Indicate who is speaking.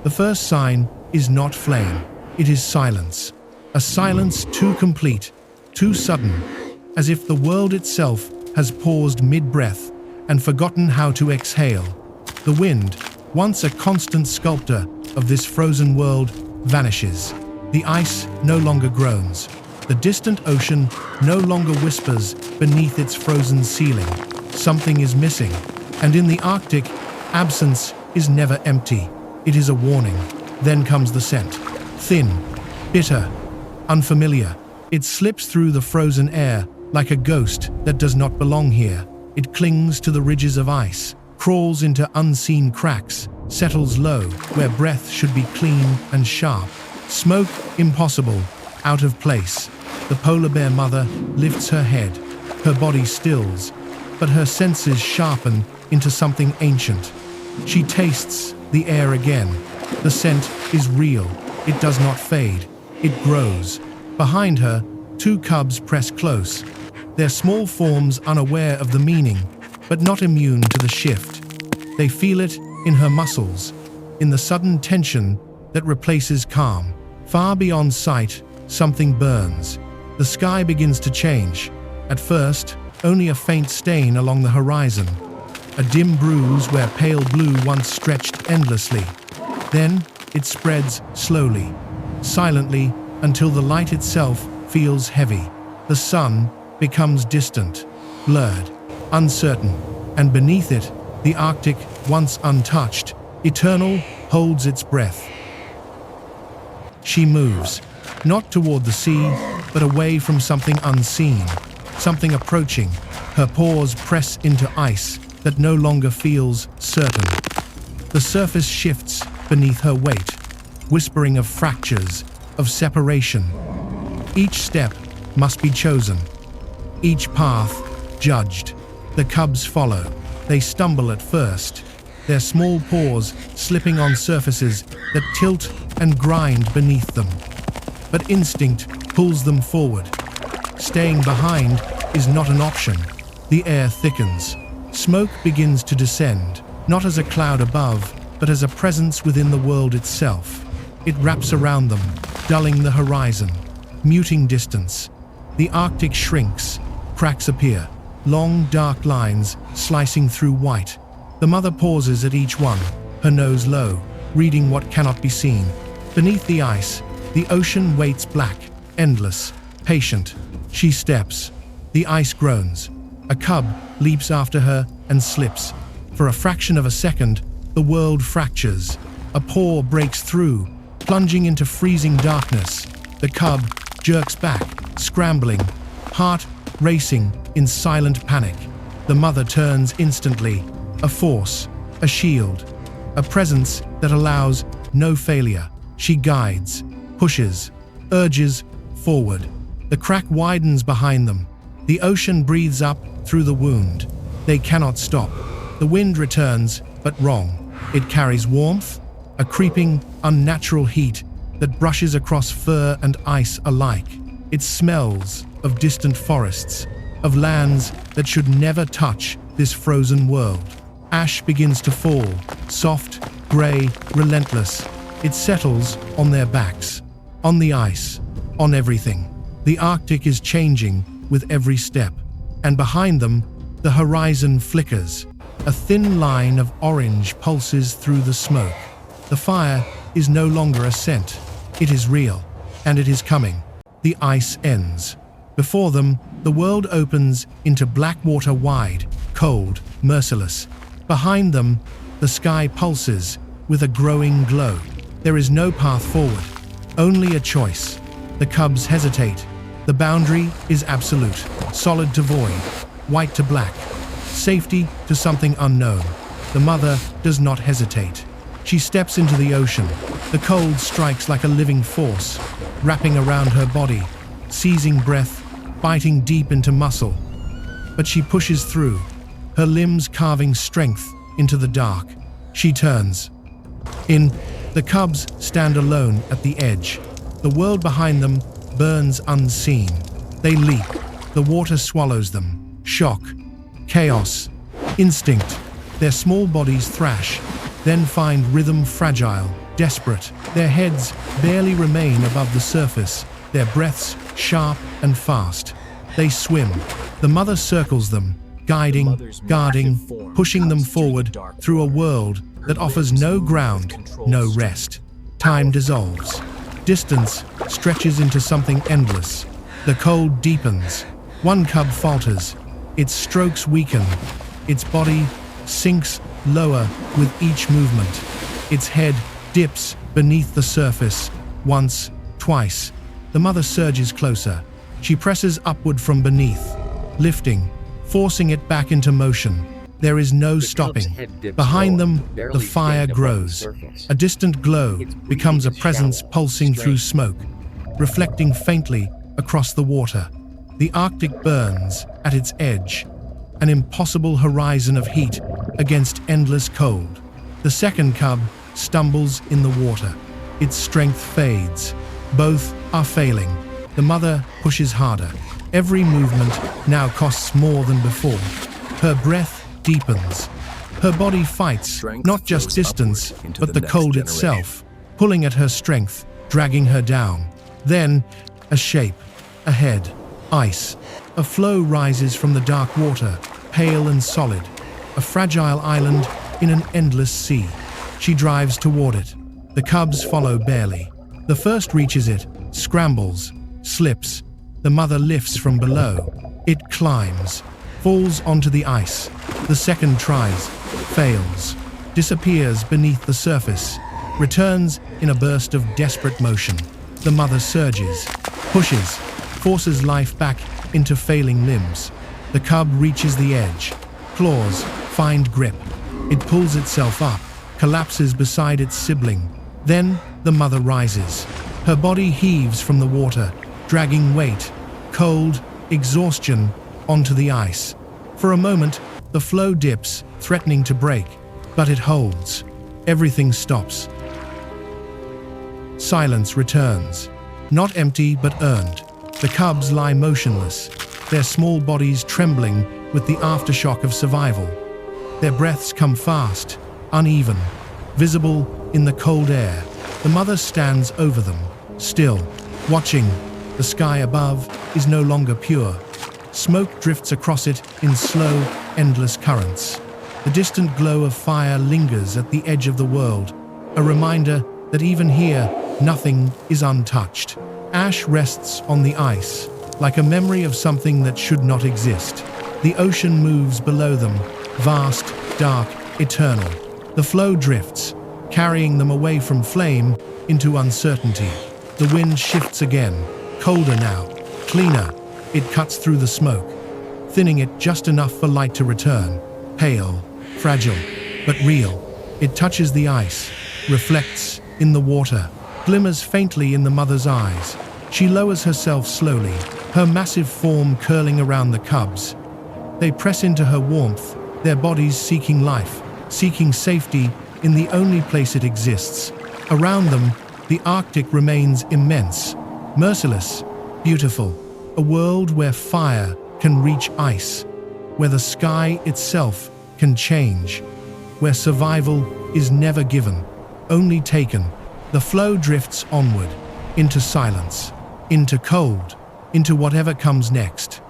Speaker 1: The first sign is not flame, it is silence. A silence too complete, too sudden, as if the world itself has paused mid-breath and forgotten how to exhale. The wind, once a constant sculptor of this frozen world, vanishes. The ice no longer groans. The distant ocean no longer whispers beneath its frozen ceiling. Something is missing, and in the Arctic, absence is never empty. It is a warning. Then comes the scent. Thin, bitter, unfamiliar. It slips through the frozen air like a ghost that does not belong here. It clings to the ridges of ice, crawls into unseen cracks, settles low where breath should be clean and sharp. Smoke impossible, out of place. The polar bear mother lifts her head. Her body stills, but her senses sharpen into something ancient. She tastes the air again. The scent is real. It does not fade. It grows. Behind her, two cubs press close, their small forms unaware of the meaning, but not immune to the shift. They feel it in her muscles, in the sudden tension that replaces calm. Far beyond sight, something burns. The sky begins to change. At first, only a faint stain along the horizon, a dim bruise where pale blue once stretched endlessly. Then it spreads slowly, silently, until the light itself feels heavy. The sun becomes distant, blurred, uncertain, and beneath it, the Arctic, once untouched, eternal, holds its breath. She moves, not toward the sea, but away from something unseen, something approaching. Her paws press into ice that no longer feels certain. The surface shifts beneath her weight, whispering of fractures, of separation. Each step must be chosen, each path judged. The cubs follow. They stumble at first, their small paws slipping on surfaces that tilt and grind beneath them. But instinct pulls them forward. Staying behind is not an option. The air thickens. Smoke begins to descend, not as a cloud above, but as a presence within the world itself. It wraps around them, dulling the horizon, muting distance. The Arctic shrinks, cracks appear, long dark lines slicing through white. The mother pauses at each one, her nose low, reading what cannot be seen. Beneath the ice, the ocean waits black, endless, patient. She steps. The ice groans. A cub leaps after her and slips. For a fraction of a second, the world fractures. A paw breaks through, plunging into freezing darkness. The cub jerks back, scrambling, heart racing in silent panic. The mother turns instantly, a force, a shield, a presence that allows no failure. She guides, pushes, urges forward. The crack widens behind them. The ocean breathes up through the wound. They cannot stop. The wind returns, but wrong. It carries warmth, a creeping, unnatural heat that brushes across fur and ice alike. It smells of distant forests, of lands that should never touch this frozen world. Ash begins to fall, soft, gray, relentless. It settles on their backs, on the ice, on everything. The Arctic is changing with every step, and behind them, the horizon flickers. A thin line of orange pulses through the smoke. The fire is no longer a scent. It is real, and it is coming. The ice ends. Before them, the world opens into black water, wide, cold, merciless. Behind them, the sky pulses with a growing glow. There is no path forward, only a choice. The cubs hesitate. The boundary is absolute, solid to void, white to black, safety to something unknown. The mother does not hesitate. She steps into the ocean. The cold strikes like a living force, wrapping around her body, seizing breath, biting deep into muscle. But she pushes through, her limbs carving strength into the dark. She turns. The cubs stand alone at the edge. The world behind them burns unseen. They leap. The water swallows them. Shock, chaos, instinct. Their small bodies thrash, then find rhythm fragile, desperate. Their heads barely remain above the surface, their breaths sharp and fast. They swim. The mother circles them, guiding, guarding, pushing them forward through a world that offers no ground, no rest. Time dissolves. Distance stretches into something endless. The cold deepens. One cub falters. Its strokes weaken. Its body sinks lower with each movement. Its head dips beneath the surface. Once, twice. The mother surges closer. She presses upward from beneath, lifting, forcing it back into motion. There is no stopping. Behind them, the fire grows. A distant glow becomes a presence pulsing through smoke, reflecting faintly across the water. The Arctic burns at its edge, an impossible horizon of heat against endless cold. The second cub stumbles in the water. Its strength fades. Both are failing. The mother pushes harder. Every movement now costs more than before. Her breath deepens. Her body fights not just distance, but the cold itself, pulling at her strength, dragging her down. Then, a shape, a head, ice. A flow rises from the dark water, pale and solid. A fragile island in an endless sea. She drives toward it. The cubs follow barely. The first reaches it, scrambles, slips. The mother lifts from below. It climbs, falls onto the ice. The second tries, fails, disappears beneath the surface, returns in a burst of desperate motion. The mother surges, pushes, forces life back into failing limbs. The cub reaches the edge. Claws find grip. It pulls itself up, collapses beside its sibling. Then the mother rises. Her body heaves from the water, dragging weight, cold, exhaustion onto the ice. For a moment, the flow dips, threatening to break, but it holds. Everything stops. Silence returns. Not empty, but earned. The cubs lie motionless, their small bodies trembling with the aftershock of survival. Their breaths come fast, uneven, visible in the cold air. The mother stands over them, still, watching. The sky above is no longer pure. Smoke drifts across it in slow, endless currents. The distant glow of fire lingers at the edge of the world, a reminder that even here, nothing is untouched. Ash rests on the ice, like a memory of something that should not exist. The ocean moves below them, vast, dark, eternal. The flow drifts, carrying them away from flame into uncertainty. The wind shifts again, colder now, cleaner. It cuts through the smoke, thinning it just enough for light to return. Pale, fragile, but real. It touches the ice, reflects in the water, glimmers faintly in the mother's eyes. She lowers herself slowly, her massive form curling around the cubs. They press into her warmth, their bodies seeking life, seeking safety in the only place it exists. Around them, the Arctic remains immense, merciless, beautiful. A world where fire can reach ice, where the sky itself can change, where survival is never given, only taken. The flow drifts onward, into silence, into cold, into whatever comes next.